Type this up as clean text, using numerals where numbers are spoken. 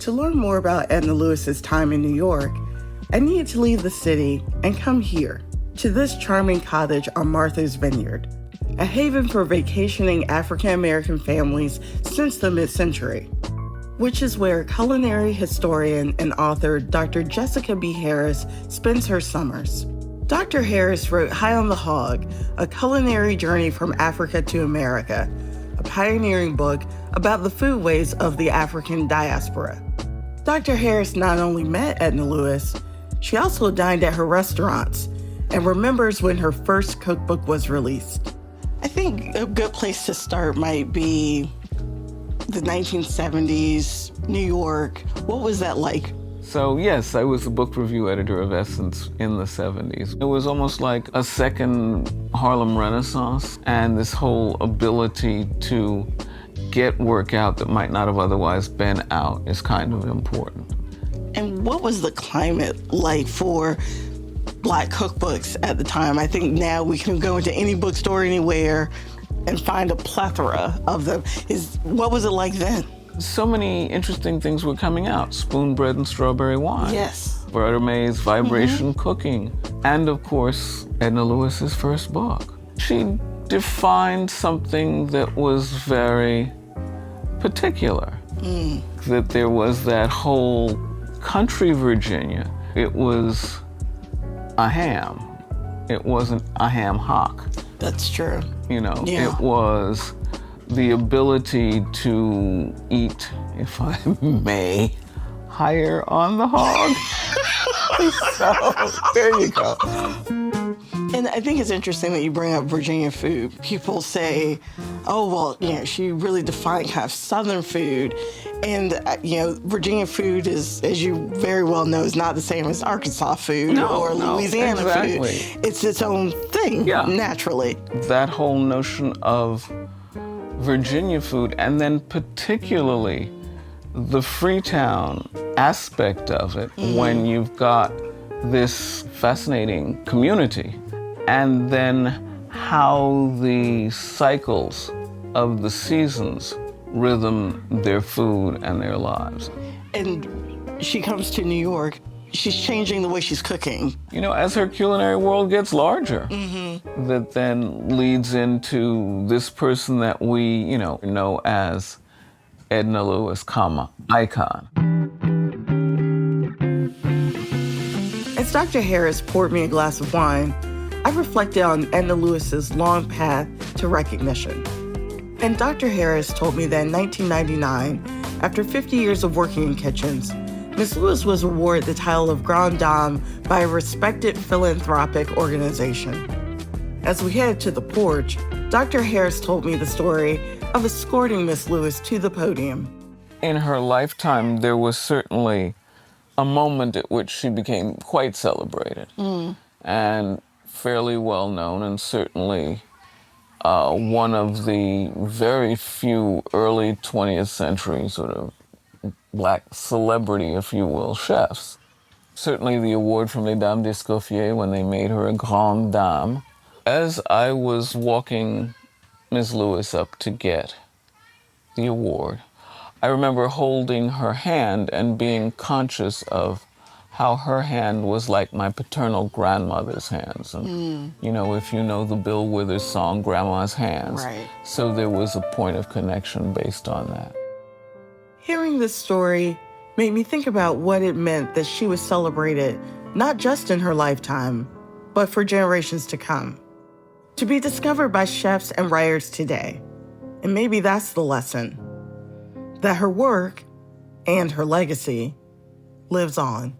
To learn more about Edna Lewis's time in New York, I needed to leave the city and come here, to this charming cottage on Martha's Vineyard, a haven for vacationing African-American families since the mid-century, which is where culinary historian and author Dr. Jessica B. Harris spends her summers. Dr. Harris wrote High on the Hog, a culinary journey from Africa to America, a pioneering book about the foodways of the African diaspora. Dr. Harris not only met Edna Lewis, she also dined at her restaurants and remembers when her first cookbook was released. I think a good place to start might be the 1970s, New York. What was that like? So yes, I was the book review editor of Essence in the 70s. It was almost like a second Harlem Renaissance, and this whole ability to get work out that might not have otherwise been out is kind of important. And what was the climate like for Black cookbooks at the time? I think now we can go into any bookstore anywhere and find a plethora of them. What was it like then? So many interesting things were coming out. Spoon bread and strawberry wine. Yes. Bartimae's Vibration Cooking. And of course, Edna Lewis's first book. She defined something that was very particular. That there was that whole country Virginia. It was a ham. It wasn't a ham hock. That's true. You know, Yeah. It was the ability to eat, if I may, higher on the hog. So, there you go. And I think it's interesting that you bring up Virginia food. People say, oh, well, she really defined kind of Southern food. And, Virginia food is, as you very well know, is not the same as Arkansas food or Louisiana food. It's its own thing, naturally. That whole notion of Virginia food, and then particularly the Freetown aspect of it, when you've got this fascinating community, and then how the cycles of the seasons rhythm their food and their lives. And she comes to New York, she's changing the way she's cooking. As her culinary world gets larger, that then leads into this person that we, know as Edna Lewis, icon. As Dr. Harris poured me a glass of wine, I reflected on Edna Lewis's long path to recognition. And Dr. Harris told me that in 1999, after 50 years of working in kitchens, Ms. Lewis was awarded the title of Grande Dame by a respected philanthropic organization. As we headed to the porch, Dr. Harris told me the story of escorting Ms. Lewis to the podium. In her lifetime, there was certainly a moment at which she became quite celebrated and fairly well known, and certainly one of the very few early 20th century sort of Black celebrity, if you will, chefs. Certainly the award from Les Dames d'Escoffier when they made her a Grande Dame. As I was walking Ms. Lewis up to get the award, I remember holding her hand and being conscious of how her hand was like my paternal grandmother's hands. And, if you know the Bill Withers song, Grandma's Hands. Right. So there was a point of connection based on that. Hearing this story made me think about what it meant that she was celebrated, not just in her lifetime, but for generations to come. To be discovered by chefs and writers today. And maybe that's the lesson, that her work and her legacy lives on.